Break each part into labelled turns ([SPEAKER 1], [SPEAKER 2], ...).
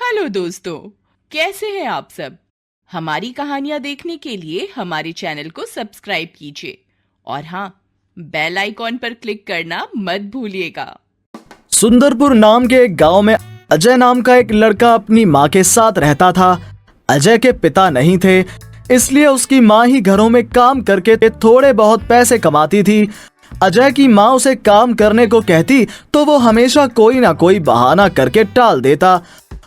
[SPEAKER 1] Hello दोस्तों, कैसे हैं आप सब। हमारी कहानियां देखने के लिए हमारे चैनल को सब्सक्राइब कीजिए और हाँ, बेल आइकॉन पर क्लिक करना मत भूलिएगा।
[SPEAKER 2] सुंदरपुर नाम के एक गांव में अजय नाम का एक लड़का अपनी माँ के साथ रहता था। अजय के पिता नहीं थे, इसलिए उसकी माँ ही घरों में काम करके थोड़े बहुत पैसे कमाती थी। अजय की माँ उसे काम करने को कहती तो वो हमेशा कोई ना कोई बहाना करके टाल देता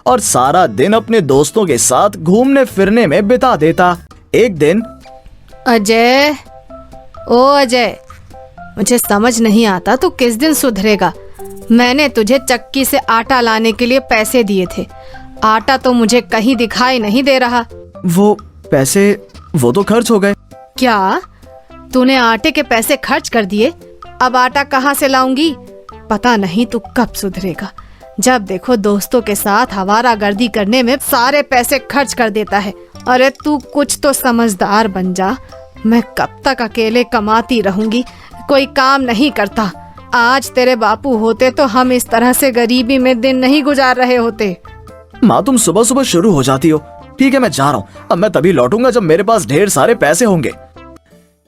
[SPEAKER 2] और सारा दिन अपने दोस्तों के साथ घूमने फिरने में बिता देता। एक दिन
[SPEAKER 3] अजय, ओ अजय, मुझे समझ नहीं आता तू किस दिन सुधरेगा। मैंने तुझे चक्की से आटा लाने के लिए पैसे दिए थे, आटा तो मुझे कहीं दिखाई नहीं दे रहा।
[SPEAKER 2] वो पैसे वो तो खर्च हो गए।
[SPEAKER 3] क्या तूने आटे के पैसे खर्च कर दिए? अब आटा कहाँ से लाऊंगी? पता नहीं तू कब सुधरेगा। जब देखो दोस्तों के साथ आवारागर्दी करने में सारे पैसे खर्च कर देता है। अरे तू कुछ तो समझदार बन जा। मैं कब तक अकेले कमाती रहूंगी, कोई काम नहीं करता। आज तेरे बापू होते तो हम इस तरह से गरीबी में दिन नहीं गुजार रहे होते।
[SPEAKER 2] माँ, तुम सुबह सुबह शुरू हो जाती हो। ठीक है, मैं जा रहा हूँ। अब मैं तभी लौटूंगा जब मेरे पास ढेर सारे पैसे होंगे।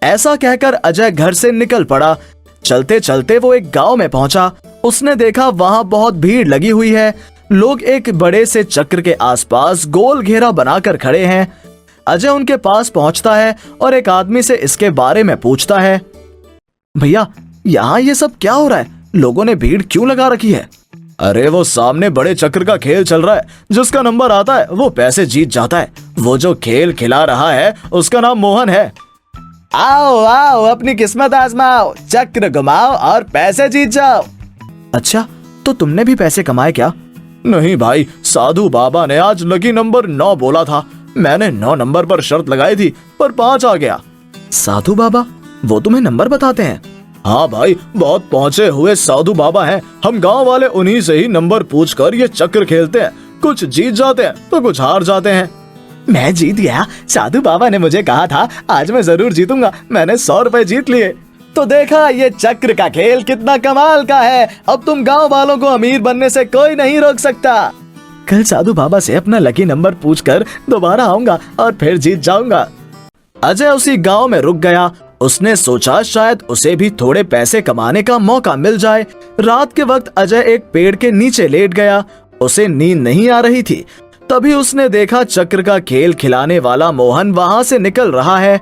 [SPEAKER 2] ऐसा कहकर अजय घर से निकल पड़ा। चलते चलते वो एक गांव में पहुंचा। उसने देखा वहां बहुत भीड़ लगी हुई है। लोग एक बड़े से चक्र के आसपास गोल घेरा बनाकर खड़े हैं। अजय उनके पास पहुंचता है और एक आदमी से इसके बारे में पूछता है, भैया, यहाँ ये सब क्या हो रहा है? लोगों ने भीड़ क्यों लगा रखी है? अरे वो सामने बड़े चक्र का खेल चल रहा है। जिसका नंबर आता है वो पैसे जीत जाता है। वो जो खेल खिला रहा है उसका नाम मोहन है। आओ आओ, अपनी किस्मत आजमाओ, चक्र घुमाओ और पैसे जीत जाओ। अच्छा, तो तुमने भी पैसे कमाए क्या? नहीं भाई, साधु बाबा ने आज लकी नंबर 9 बोला था। मैंने 9 नंबर पर शर्त लगाई थी पर 5 आ गया। साधु बाबा वो तुम्हें नंबर बताते हैं? हाँ भाई, बहुत पहुँचे हुए साधु बाबा हैं। हम गांव वाले उन्हीं से ही नंबर पूछकर ये चक्र खेलते हैं। कुछ जीत जाते हैं तो कुछ हार जाते हैं। मैं जीत गया। साधु बाबा ने मुझे कहा था आज मैं जरूर जीतूंगा। मैंने 100 रुपए जीत लिए। तो देखा, ये चक्र का खेल कितना कमाल का है। अब तुम गांव वालों को अमीर बनने से कोई नहीं रोक सकता। कल साधु बाबा से अपना लकी नंबर पूछकर दोबारा आऊंगा और फिर जीत जाऊंगा। अजय उसी गांव में रुक गया। उसने सोचा शायद उसे भी थोड़े पैसे कमाने का मौका मिल जाए। रात के वक्त अजय एक पेड़ के नीचे लेट गया। उसे नींद नहीं आ रही थी। तभी उसने देखा चक्र का खेल खिलाने वाला मोहन वहां से निकल रहा है।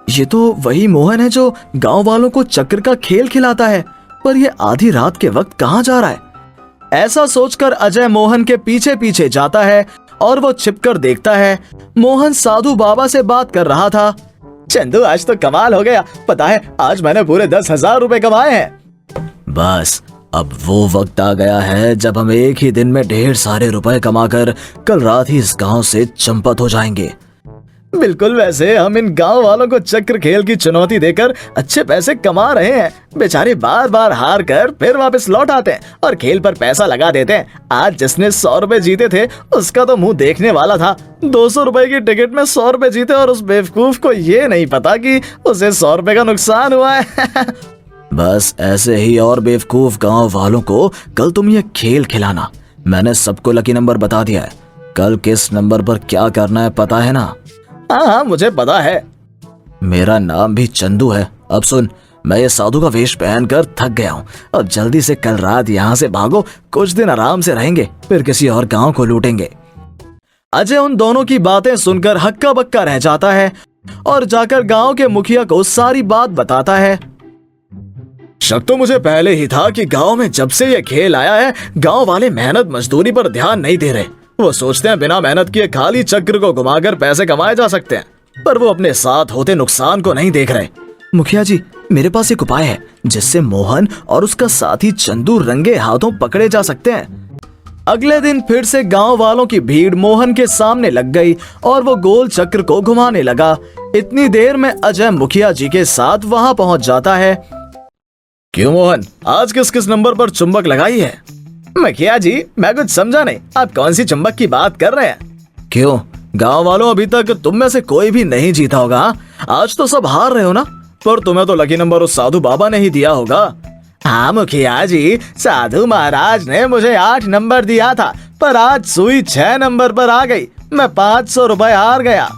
[SPEAKER 2] ये तो वही मोहन है जो गांव वालों को चक्र का खेल खिलाता है, पर ये आधी रात के वक्त कहां जा रहा है? ऐसा सोचकर अजय मोहन के पीछे पीछे जाता है और वो छिपकर देखता है मोहन साधु बाबा से बात कर रहा था। चंदू, आज तो कमाल हो गया। पता है, आज मैंने पूरे 10,000 रुपए कमाए हैं। बस अब वो वक्त आ गया है जब हम एक ही दिन में ढेर सारे रुपए कमाकर कल रात ही इस गांव से चंपत हो जाएंगे। बिल्कुल, वैसे हम इन गांव वालों को चक्र खेल की चुनौती देकर अच्छे पैसे कमा रहे हैं। बेचारे बार बार हार कर फिर वापस लौट आते हैं और खेल पर पैसा लगा देते हैं। आज जिसने 100 रुपए जीते थे उसका तो मुंह देखने वाला था। 200 रुपए की टिकट में 100 रुपए जीते और उस बेवकूफ को ये नहीं पता कि उसे 100 रुपए का नुकसान हुआ है। बस ऐसे ही और बेवकूफ गांव वालों को कल तुम ये खेल खिलाना। मैंने सबको लकी नंबर बता दिया है। कल किस नंबर पर क्या करना है पता है ना? हाँ, मुझे पता है। मेरा नाम भी चंदू है। अब सुन, मैं ये साधु का वेश पहनकर थक गया हूँ। अब जल्दी से कल रात यहाँ से भागो। कुछ दिन आराम से रहेंगे, फिर किसी और गांव को लूटेंगे। अजय उन दोनों की बातें सुनकर हक्का बक्का रह जाता है और जाकर गांव के मुखिया को सारी बात बताता है। शक तो मुझे पहले ही था कि गांव में जब से ये खेल आया है, गांव वाले मेहनत मजदूरी पर ध्यान नहीं दे रहे। वो सोचते हैं बिना मेहनत किए खाली चक्र को घुमाकर पैसे कमाए जा सकते हैं, पर वो अपने साथ होते नुकसान को नहीं देख रहे। मुखिया जी, मेरे पास एक उपाय है जिससे मोहन और उसका साथी चंदू रंगे हाथों पकड़े जा सकते हैं। अगले दिन फिर से गांव वालों की भीड़ मोहन के सामने लग गई और वो गोल चक्र को घुमाने लगा। इतनी देर में अजय मुखिया जी के साथ वहां पहुंच जाता है। क्यों मोहन, आज किस किस नंबर पर चुंबक लगाई है? मुखिया जी, मैं कुछ समझा नहीं। आप कौन सी चुंबक की बात कर रहे हैं? क्यों, गांव वालों, अभी तक तुम में से कोई भी नहीं जीता होगा। आज तो सब हार रहे हो ना? पर तुम्हें तो लकी नंबर उस साधु बाबा ने ही दिया होगा। हाँ मुखिया जी, साधु महाराज ने मुझे 8 नंबर दिया था, पर आज सुई 6 नंबर पर आ गई। मैं 500 रुपए हार गया।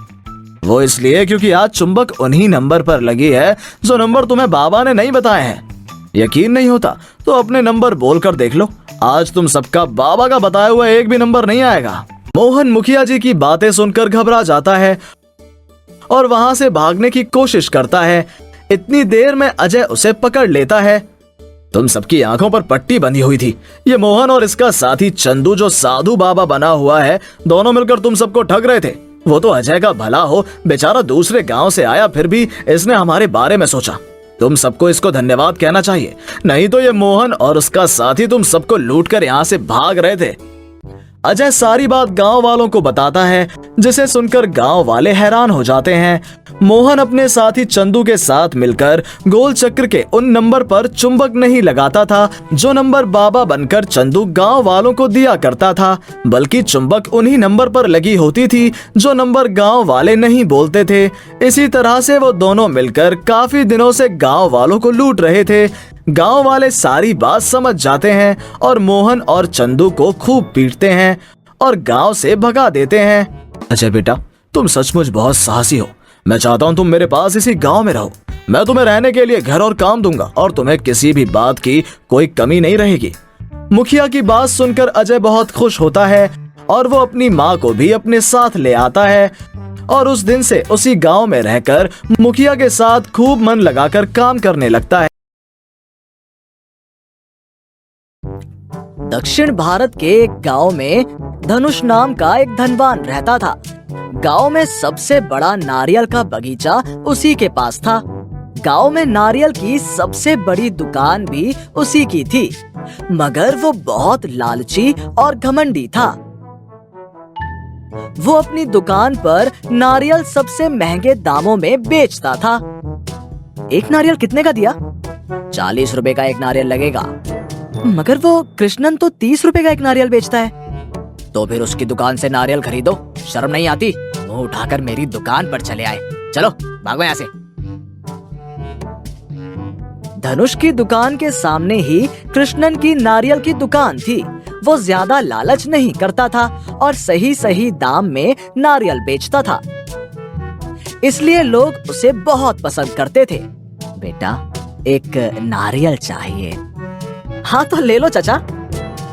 [SPEAKER 2] वो इसलिए क्योंकि आज चुंबक उन्हीं नंबर पर लगी है जो नंबर तुम्हें बाबा ने नहीं बताए हैं। यकीन नहीं होता तो अपने नंबर बोलकर देख लो। आज तुम सबका बाबा का बताया हुआ एक भी नंबर नहीं आएगा। मोहन मुखिया जी की बातें सुनकर घबरा जाता है और वहां से भागने की कोशिश करता है। इतनी देर में अजय उसे पकड़ लेता है। तुम सबकी आंखों पर पट्टी बंधी हुई थी। ये मोहन और इसका साथी चंदू जो साधु बाबा बना हुआ है, दोनों मिलकर तुम सबको ठग रहे थे। वो तो अजय का भला हो, बेचारा दूसरे गांव से आया, फिर भी इसने हमारे बारे में सोचा। तुम सबको इसको धन्यवाद कहना चाहिए, नहीं तो ये मोहन और उसका साथी तुम सबको लूट कर यहाँ से भाग रहे थे। अजय सारी बात गांव वालों को बताता है, जिसे सुनकर गांव वाले हैरान हो जाते हैं। मोहन अपने साथी चंदू के साथ मिलकर गोल चक्र के उन नंबर पर चुंबक नहीं लगाता था जो नंबर बाबा बनकर चंदू गांव वालों को दिया करता था, बल्कि चुंबक उन्हीं नंबर पर लगी होती थी जो नंबर गांव वाले नहीं बोलते थे। इसी तरह से वो दोनों मिलकर काफी दिनों से गांव वालों को लूट रहे थे। गांव वाले सारी बात समझ जाते हैं और मोहन और चंदू को खूब पीटते हैं और गांव से भगा देते हैं। अजय बेटा, तुम सचमुच बहुत साहसी हो। मैं चाहता हूं तुम मेरे पास इसी गांव में रहो। मैं तुम्हें रहने के लिए घर और काम दूंगा और तुम्हें किसी भी बात की कोई कमी नहीं रहेगी। मुखिया की बात सुनकर अजय बहुत खुश होता है और वो अपनी माँ को भी अपने साथ ले आता है और उस दिन से उसी गांव में रहकर मुखिया के साथ खूब मन लगाकर काम करने लगता है।
[SPEAKER 4] दक्षिण भारत के एक गांव में धनुष नाम का एक धनवान रहता था। गांव में सबसे बड़ा नारियल का बगीचा उसी के पास था। गांव में नारियल की सबसे बड़ी दुकान भी उसी की थी, मगर वो बहुत लालची और घमंडी था। वो अपनी दुकान पर नारियल सबसे महंगे दामों में बेचता था। एक नारियल कितने का दिया? 40 रुपए का एक नारियल लगेगा। मगर वो कृष्णन तो 30 रुपए का एक नारियल बेचता है। तो फिर उसकी दुकान से नारियल खरीदो, शर्म नहीं आती? मुंह उठाकर मेरी दुकान पर चले आए। चलो भागो यहाँ से। धनुष की दुकान के सामने ही कृष्णन की नारियल की दुकान थी। वो ज्यादा लालच नहीं करता था और सही सही दाम में नारियल बेचता था, इसलिए लोग उसे बहुत पसंद करते थे। बेटा, एक नारियल चाहिए? हाँ तो ले लो चाचा।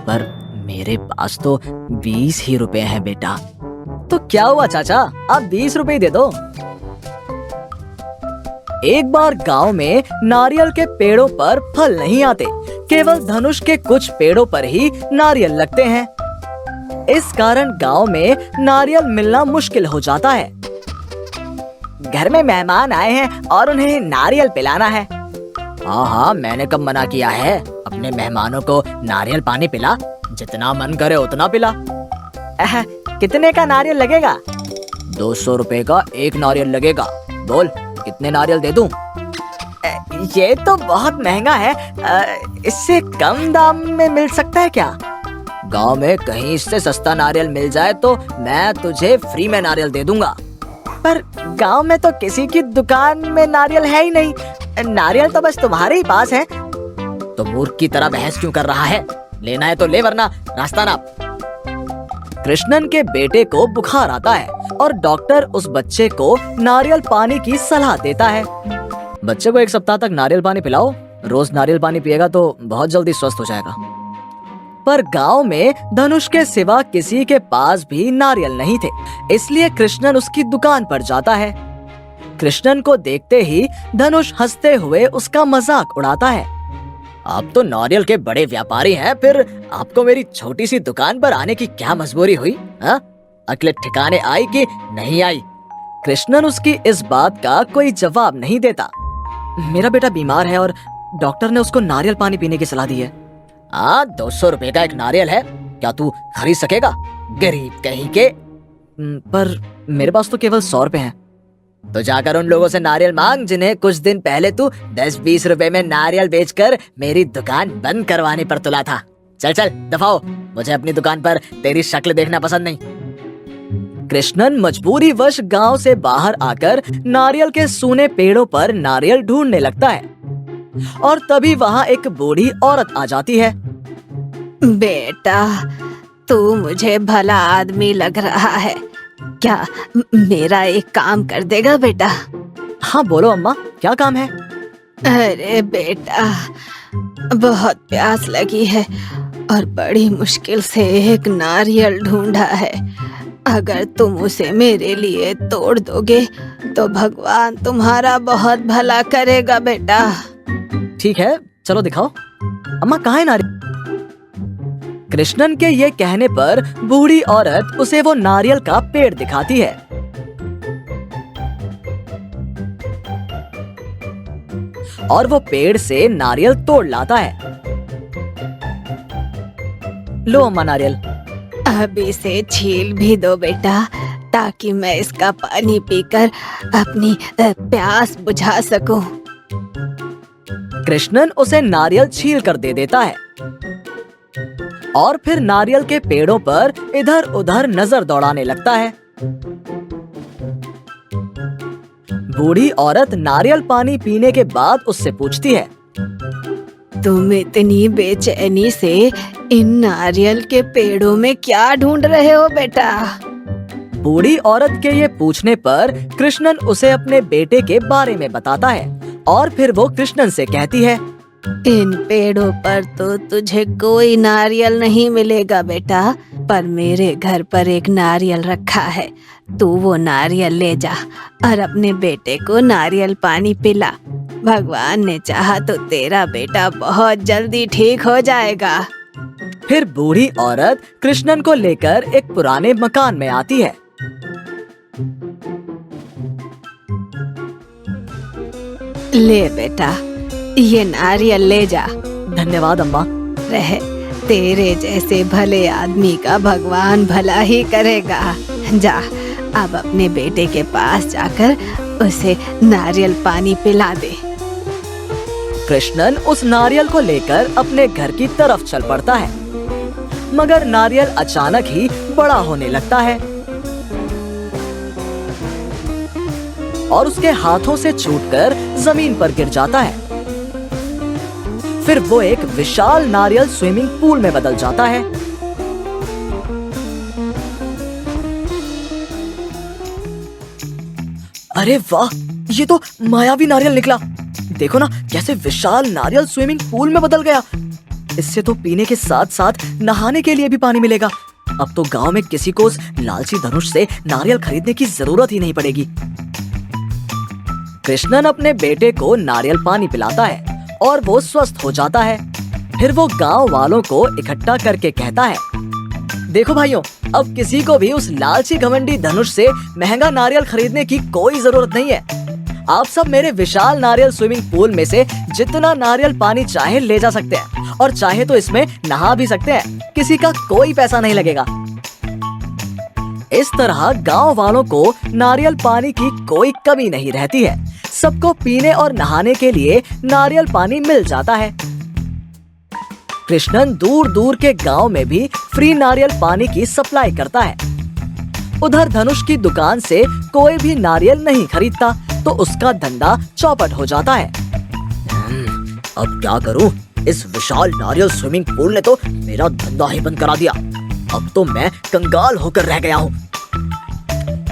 [SPEAKER 4] पर मेरे पास तो 20 ही रुपए हैं बेटा। तो क्या हुआ चाचा, आप 20 रुपए दे दो। एक बार गांव में नारियल के पेड़ों पर फल नहीं आते, केवल धनुष के कुछ पेड़ों पर ही नारियल लगते हैं। इस कारण गांव में नारियल मिलना मुश्किल हो जाता है। घर में मेहमान आए हैं और उन्हें नारियल पिलाना है। हाँ हाँ, मैंने कब मना किया है? अपने मेहमानों को नारियल पानी पिला, जितना मन करे उतना पिला। कितने का नारियल लगेगा? 200 रुपए का एक नारियल लगेगा। बोल, कितने नारियल दे दूं? ये तो बहुत महंगा है, इससे कम दाम में मिल सकता है क्या? गांव में कहीं इससे सस्ता नारियल मिल जाए तो मैं तुझे फ्री में नारियल दे दूंगा। पर गांव में तो किसी की दुकान में नारियल है ही नहीं। नारियल तो बस तुम्हारे ही पास है। तो मूर्ख की तरह बहस क्यों कर रहा है? लेना है तो ले, वरना रास्ता नाप। कृष्णन के बेटे को बुखार आता है और डॉक्टर उस बच्चे को नारियल पानी की सलाह देता है। बच्चे को 1 सप्ताह तक नारियल पानी पिलाओ। रोज नारियल पानी पिएगा तो बहुत जल्दी स्वस्थ हो जाएगा। पर गांव में धनुष के सिवा किसी के पास भी नारियल नहीं थे, इसलिए कृष्णन उसकी दुकान पर जाता है। कृष्णन को देखते ही धनुष हंसते हुए उसका मजाक उड़ाता है। आप तो नारियल के बड़े व्यापारी हैं, फिर आपको मेरी छोटी सी दुकान पर आने की क्या मजबूरी हुई? हाँ, अकल ठिकाने आई कि नहीं आई? कृष्णन उसकी इस बात का कोई जवाब नहीं देता। मेरा बेटा बीमार है और डॉक्टर ने उसको नारियल पानी पीने की सलाह दी है। 200 रुपए का एक नारियल है, क्या तू खरीद सकेगा? गरीब कहीं के। पर मेरे पास तो केवल 100 रुपए हैं। तो जाकर उन लोगों से नारियल मांग जिन्हें कुछ दिन पहले तू 10-20 रुपए में नारियल बेचकर मेरी दुकान बंद करवाने पर तुला था। चल चल दफाओ, मुझे अपनी दुकान पर तेरी शक्ल देखना पसंद नहीं। कृष्णन मजबूरी वश गांव से बाहर आकर नारियल के सूने पेड़ों पर नारियल ढूंढने लगता है और तभी वहां एक बूढ़ी औरत आ जाती है।
[SPEAKER 3] बेटा, तू मुझे भला आदमी लग रहा है। क्या मेरा एक काम कर देगा बेटा?
[SPEAKER 4] हाँ बोलो अम्मा, क्या काम है?
[SPEAKER 3] अरे बेटा, बहुत प्यास लगी है और बड़ी मुश्किल से एक नारियल ढूंढा है। अगर तुम उसे मेरे लिए तोड़ दोगे तो भगवान तुम्हारा बहुत भला करेगा बेटा।
[SPEAKER 4] ठीक है, चलो दिखाओ। अम्मा कहाँ है नारियल? कृष्णन के ये कहने पर बूढ़ी औरत उसे वो नारियल का पेड़ दिखाती है। और वो पेड़ से नारियल तोड़ लाता है। लो अम्मा नारियल।
[SPEAKER 3] अब इसे छील भी दो बेटा, ताकि मैं इसका पानी पीकर अपनी प्यास बुझा सकूं।
[SPEAKER 4] कृष्णन उसे नारियल छील कर दे देता है और फिर नारियल के पेड़ों पर इधर उधर नजर दौड़ाने लगता है। बूढ़ी औरत नारियल पानी पीने के बाद उससे पूछती है,
[SPEAKER 3] तुम इतनी बेचैनी से इन नारियल के पेड़ों में क्या ढूंढ रहे हो बेटा?
[SPEAKER 4] बूढ़ी औरत के ये पूछने पर कृष्णन उसे अपने बेटे के बारे में बताता है और फिर वो कृष्णन से कहती है,
[SPEAKER 3] इन पेड़ों पर तो तुझे कोई नारियल नहीं मिलेगा बेटा, पर मेरे घर पर एक नारियल रखा है। तू वो नारियल ले जा और अपने बेटे को नारियल पानी पिला। भगवान ने चाहा तो तेरा बेटा बहुत जल्दी ठीक हो जाएगा।
[SPEAKER 4] फिर बूढ़ी औरत कृष्णन को लेकर एक पुराने मकान में आती है।
[SPEAKER 3] ले बेटा, ये नारियल ले जा।
[SPEAKER 4] धन्यवाद अम्मा।
[SPEAKER 3] रहे, तेरे जैसे भले आदमी का भगवान भला ही करेगा। जा, अब अपने बेटे के पास जाकर उसे नारियल पानी पिला दे।
[SPEAKER 4] कृष्णन उस नारियल को लेकर अपने घर की तरफ चल पड़ता है, मगर नारियल अचानक ही बड़ा होने लगता है और उसके हाथों से छूटकर जमीन पर गिर जाता है। फिर वो एक विशाल नारियल स्विमिंग पूल में बदल जाता है। अरे वाह, ये तो मायावी नारियल निकला। देखो ना कैसे विशाल नारियल स्विमिंग पूल में बदल गया। इससे तो पीने के साथ साथ नहाने के लिए भी पानी मिलेगा। अब तो गांव में किसी को उस लालची धनुष से नारियल खरीदने की जरूरत ही नहीं पड़ेगी। कृष्णन अपने बेटे को नारियल पानी पिलाता है और वो स्वस्थ हो जाता है। फिर वो गांव वालों को इकट्ठा करके कहता है, देखो भाइयों, अब किसी को भी उस लालची घमंडी धनुष से महंगा नारियल खरीदने की कोई जरूरत नहीं है। आप सब मेरे विशाल नारियल स्विमिंग पूल में से जितना नारियल पानी चाहे ले जा सकते हैं और चाहे तो इसमें नहा भी सकते हैं। किसी का कोई पैसा नहीं लगेगा। इस तरह गांव वालों को नारियल पानी की कोई कमी नहीं रहती है। सबको पीने और नहाने के लिए नारियल पानी मिल जाता है। कृष्णन दूर दूर के गांव में भी फ्री नारियल पानी की सप्लाई करता है। उधर धनुष की दुकान से कोई भी नारियल नहीं खरीदता तो उसका धंधा चौपट हो जाता है। अब क्या करूं? इस विशाल नारियल स्विमिंग पूल ने तो मेरा धंधा ही बंद करा दिया। अब तो मैं कंगाल होकर रह गया हूँ।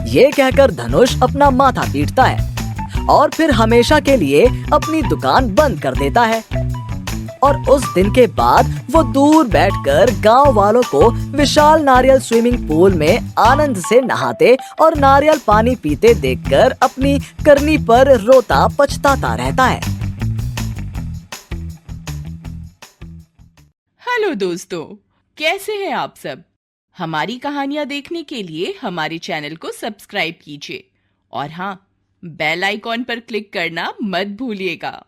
[SPEAKER 4] ये कहकर धनुष अपना माथा पीटता है और फिर हमेशा के लिए अपनी दुकान बंद कर देता है। और उस दिन के बाद वो दूर बैठकर गांव वालों को विशाल नारियल स्विमिंग पूल में आनंद से नहाते और नारियल पानी पीते देखकर अपनी करनी पर रोता पछताता रहता है।
[SPEAKER 1] हेलो दोस्तों, कैसे हैं आप सब? हमारी कहानियां देखने के लिए हमारे चैनल को सब्सक्राइब कीजिए और हाँ, बेल आइकॉन पर क्लिक करना मत भूलिएगा।